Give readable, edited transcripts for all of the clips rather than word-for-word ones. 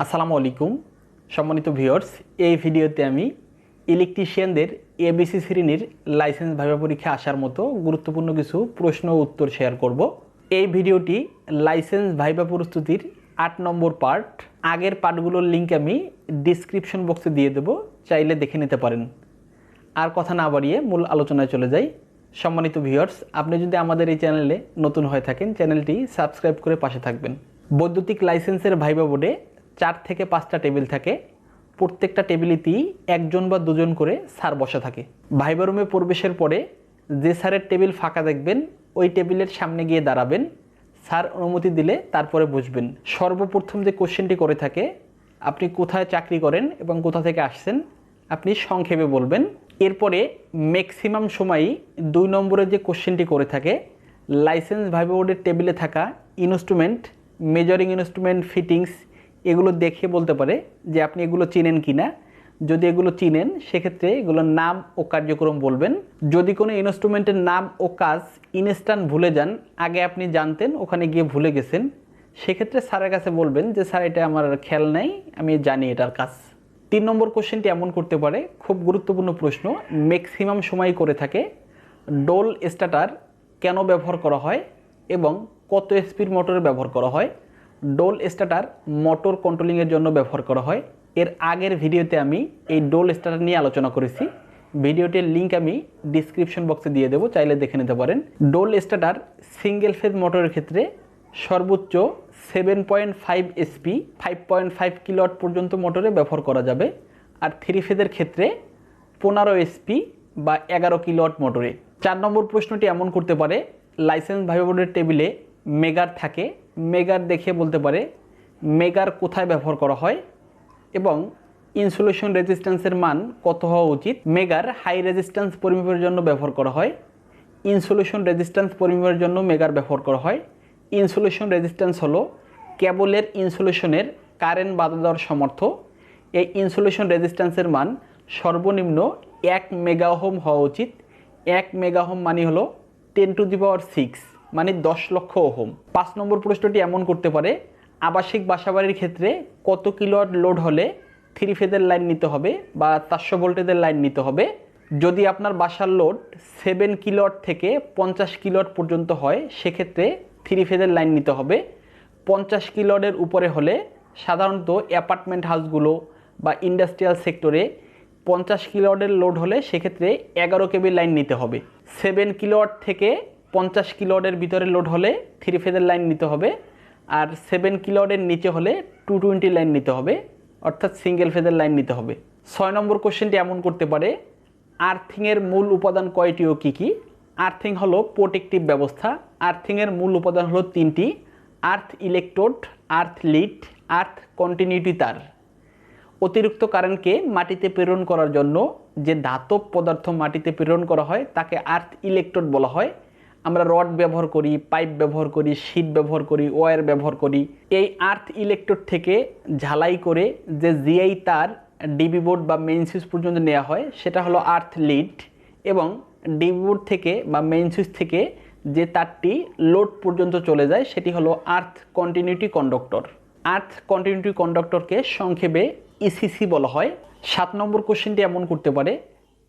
আসসালামু আলাইকুম সম্মানিত ভিউয়ার্স, এই ভিডিওতে আমি ইলেকট্রিশিয়ানদের এবিসি শ্রেণীর লাইসেন্স ভাইভা পরীক্ষা আসার মতো গুরুত্বপূর্ণ কিছু প্রশ্ন ও উত্তর শেয়ার করব। এই ভিডিওটি লাইসেন্স ভাইভা প্রস্তুতির 8 নম্বর পার্ট। আগের পার্টগুলোর লিঙ্ক আমি ডিসক্রিপশন বক্সে দিয়ে দেব, চাইলে দেখে নিতে পারেন। আর কথা না বাড়িয়ে মূল আলোচনায় চলে যাই। সম্মানিত ভিউয়ার্স, আপনি যদি আমাদের এই চ্যানেলে নতুন হয়ে থাকেন, চ্যানেলটি সাবস্ক্রাইব করে পাশে থাকবেন। বৈদ্যুতিক লাইসেন্সের ভাইভা বোর্ডে 4 থেকে 5টা টেবিল থাকে। প্রত্যেকটা টেবিলেতেই একজন বা দুজন করে স্যার বসা থাকে। ভাইভা রুমে প্রবেশের পরে যে স্যারের টেবিল ফাঁকা দেখবেন, ওই টেবিলের সামনে গিয়ে দাঁড়াবেন। স্যার অনুমতি দিলে তারপরে বসবেন। সর্বপ্রথম যে কোশ্চেনটি করে থাকে, আপনি কোথায় চাকরি করেন এবং কোথা থেকে আসছেন, আপনি সংক্ষেপে বলবেন। এরপরে ম্যাক্সিমাম সময়ই 2 নম্বরে যে কোশ্চেনটি করে থাকে, লাইসেন্স ভাইভা বোর্ডের টেবিলে থাকা ইনস্ট্রুমেন্ট, মেজারিং ইনস্ট্রুমেন্ট, ফিটিংস এগুলো দেখে বলতে পারে যে আপনি এগুলো চিনেন কি না। যদি এগুলো চিনেন, সেক্ষেত্রে এগুলোর নাম ও কার্যক্রম বলবেন। যদি কোনো ইনস্ট্রুমেন্টের নাম ও কাজ ইনস্ট্যান্ট ভুলে যান, আগে আপনি জানতেন, ওখানে গিয়ে ভুলে গেছেন, সেক্ষেত্রে স্যারের কাছে বলবেন যে স্যার, এটা আমার খেয়াল নাই, আমি জানি এটার কাজ। 3 নম্বর কোশ্চেনটি এমন করতে পারে, খুব গুরুত্বপূর্ণ প্রশ্ন, ম্যাক্সিমাম সময় করে থাকে, ডোল স্টার্টার কেন ব্যবহার করা হয় এবং কত এসপির মোটরে ব্যবহার করা হয়। ডোল স্টার্টার মোটর কন্ট্রোলিংয়ের জন্য ব্যবহার করা হয়। এর আগের ভিডিওতে আমি এই ডোল স্টার্টার নিয়ে আলোচনা করেছি। ভিডিওটির লিঙ্ক আমি ডিসক্রিপশন বক্সে দিয়ে দেবো, চাইলে দেখে নিতে পারেন। ডোল স্টার্টার সিঙ্গেল ফেজ মোটরের ক্ষেত্রে সর্বোচ্চ 7.5 এসপি 5.5 কিলোওয়াট পর্যন্ত মোটরে ব্যবহার করা যাবে। আর 3 ফেজের ক্ষেত্রে 15 এসপি বা 11 কিলোওয়াট মোটরে। 4 নম্বর প্রশ্নটি এমন করতে পারে, লাইসেন্স ভাইভা বোর্ডের টেবিলে মেগার থাকে, মেগার দেখে বলতে পারে মেগার কোথায় ব্যবহার করা হয় এবং ইনসুলেশন রেজিস্ট্যান্সের মান কত হওয়া উচিত। মেগার হাই রেজিস্ট্যান্স পরিমাপের জন্য ব্যবহার করা হয়, ইনসুলেশন রেজিস্ট্যান্স পরিমাপের জন্য মেগার ব্যবহার করা হয়। ইনসুলেশন রেজিস্ট্যান্স হলো কেবলের ইনসুলেশনের কারেন্ট বাধা দেওয়ার সামর্থ্য। এই ইনসুলেশন রেজিস্ট্যান্সের মান সর্বনিম্ন 1 মেগা ওহম হওয়া উচিত। 1 মেগা ওহম মানে হলো 10⁶, মানে 10 লক্ষ ওহম। 5 নম্বর প্রশ্নটি এমন করতে পারে, আবাসিক বাসাবাড়ির ক্ষেত্রে কত কিলোওয়াট লোড হলে 3 ফেজের লাইন নিতে হবে বা 400 ভোল্টেজের লাইন নিতে হবে। যদি আপনার বাসার লোড 7 কিলোওয়াট থেকে 50 কিলোওয়াট পর্যন্ত হয়, সেক্ষেত্রে 3 ফেজের লাইন নিতে হবে। 50 কিলোওয়াটের উপরে হলে সাধারণত অ্যাপার্টমেন্ট হাউসগুলো বা ইন্ডাস্ট্রিয়াল সেক্টরে 50 কিলোওয়াটের লোড হলে সেক্ষেত্রে 11 কেবি লাইন নিতে হবে। 7 কিলোওয়াট থেকে 50 কিলোওয়াটের ভিতরে লোড হলে 3 ফেজের লাইন নিতে হবে। আর 7 কিলোওয়াটের নিচে হলে 220 লাইন নিতে হবে, অর্থাৎ সিঙ্গেল ফেজের লাইন নিতে হবে। 6 নম্বর কোশ্চেনটি এমন করতে পারে, আর্থিংয়ের মূল উপাদান কয়টি ও কী কী। আর্থিং হলো প্রোটেক্টিভ ব্যবস্থা। আর্থিংয়ের মূল উপাদান হলো 3টি: আর্থ ইলেকট্রোড, আর্থ লিড, আর্থ কন্টিনিউটি তার। অতিরিক্ত কারেন্টকে মাটিতে প্রেরণ করার জন্য যে ধাতব পদার্থ মাটিতে প্রেরণ করা হয় তাকে আর্থ ইলেকট্রোড বলা হয়। আমরা রড ব্যবহার করি, পাইপ ব্যবহার করি, শীট ব্যবহার করি, ওয়্যার ব্যবহার করি। এই আর্থ ইলেকট্রোড থেকে ঝালাই করে যে জিআই তার ডিবি বোর্ড বা মেইন সুইচ পর্যন্ত নেওয়া হয়, সেটা হলো আর্থ লিড। এবং ডিবি বোর্ড থেকে বা মেইন সুইচ থেকে যে তারটি লোড পর্যন্ত চলে যায়, সেটি হলো আর্থ কন্টিনিউটি কন্ডাক্টর। আর্থ কন্টিনিউটি কন্ডাক্টরকে সংক্ষেপে ইসিসি বলা হয়। 7 নম্বর কোশ্চেনটি এমন করতে পারে,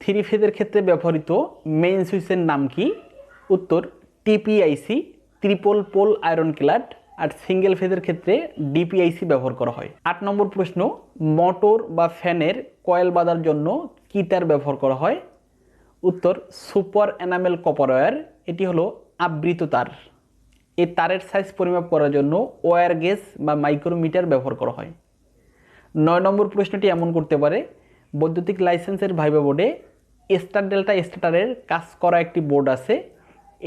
3 ফেজের ক্ষেত্রে ব্যবহৃত মেইন সুইচের নাম কি। উত্তর টিপিআইসি, ট্রিপল পোল আয়রন ক্লাড। আর সিঙ্গেল ফেজের ক্ষেত্রে ডিপিআইসি ব্যবহার করা হয়। 8 নম্বর প্রশ্ন, মোটর বা ফ্যানের কয়েল বাঁধার জন্য কি তার ব্যবহার করা হয়। উত্তর সুপার এনামেল কপার ওয়্যার। এটি হলো আবৃত তার। এই তারের সাইজ পরিমাপ করার জন্য ওয়্যার গেজ বা মাইক্রোমিটার ব্যবহার করা হয়। 9 নম্বর প্রশ্নটি এমন করতে পারে, বৈদ্যুতিক লাইসেন্সের ভাইভা বোর্ডে স্টার ডেল্টা স্টার্টারের কাজ করা একটি বোর্ড আছে।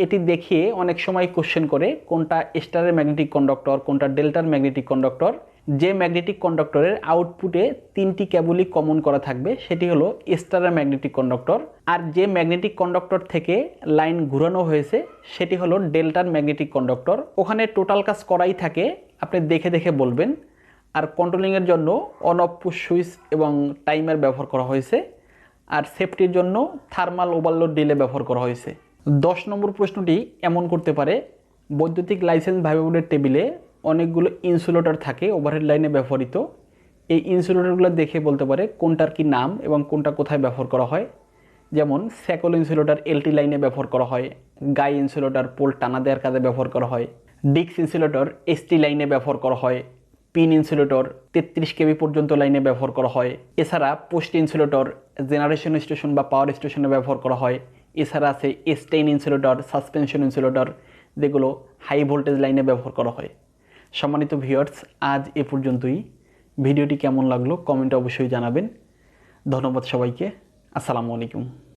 এটি দেখিয়ে অনেক সময় কোশ্চেন করে কোনটা স্টারের ম্যাগনেটিক কন্ডাক্টর, কোনটা ডেল্টার ম্যাগনেটিক কন্ডাক্টর। যে ম্যাগনেটিক কন্ডাক্টরের আউটপুটে 3টি কেবলই কমন করা থাকবে, সেটি হলো স্টারের ম্যাগনেটিক কন্ডাক্টর। আর যে ম্যাগনেটিক কন্ডাক্টর থেকে লাইন ঘুরানো হয়েছে, সেটি হলো ডেল্টার ম্যাগনেটিক কন্ডাক্টর। ওখানে টোটাল কাজ করাই থাকে, আপনি দেখে দেখে বলবেন। আর কন্ট্রোলিংয়ের জন্য অন অফ পুশ সুইচ এবং টাইমার ব্যবহার করা হয়েছে। আর সেফটির জন্য থার্মাল ওভারলোড ডিলে ব্যবহার করা হয়েছে। 10 নম্বর প্রশ্নটি এমন করতে পারে, বৈদ্যুতিক লাইসেন্স ভাইভা বোর্ডের টেবিলে অনেকগুলো ইনসুলেটর থাকে ওভারহেড লাইনে ব্যবহৃত। এই ইনসুলেটরগুলো দেখে বলতে পারে কোনটার কি নাম এবং কোনটা কোথায় ব্যবহার করা হয়। যেমন স্যাকল ইনসুলেটর এলটি লাইনে ব্যবহার করা হয়, গাই ইনসুলেটর পোল টানা দেওয়ার কাজে ব্যবহার করা হয়, ডিক্স ইনসুলেটর এসটি লাইনে ব্যবহার করা হয়, পিন ইনসুলেটর 33 কেবি পর্যন্ত লাইনে ব্যবহার করা হয়। এছাড়া পোস্ট ইনসুলেটর জেনারেশন স্টেশন বা পাওয়ার স্টেশনে ব্যবহার করা হয়। এছাড়া আছে স্টেইন ইনসুলেটর, সাসপেনশন ইনসুলেটর, যেগুলো হাই ভোল্টেজ লাইনে ব্যবহার করা হয়। সম্মানিত ভিউয়ার্স, আজ এ পর্যন্তই। ভিডিওটি কেমন লাগলো কমেন্টে অবশ্যই জানাবেন। ধন্যবাদ সবাইকে। আসসালামু আলাইকুম।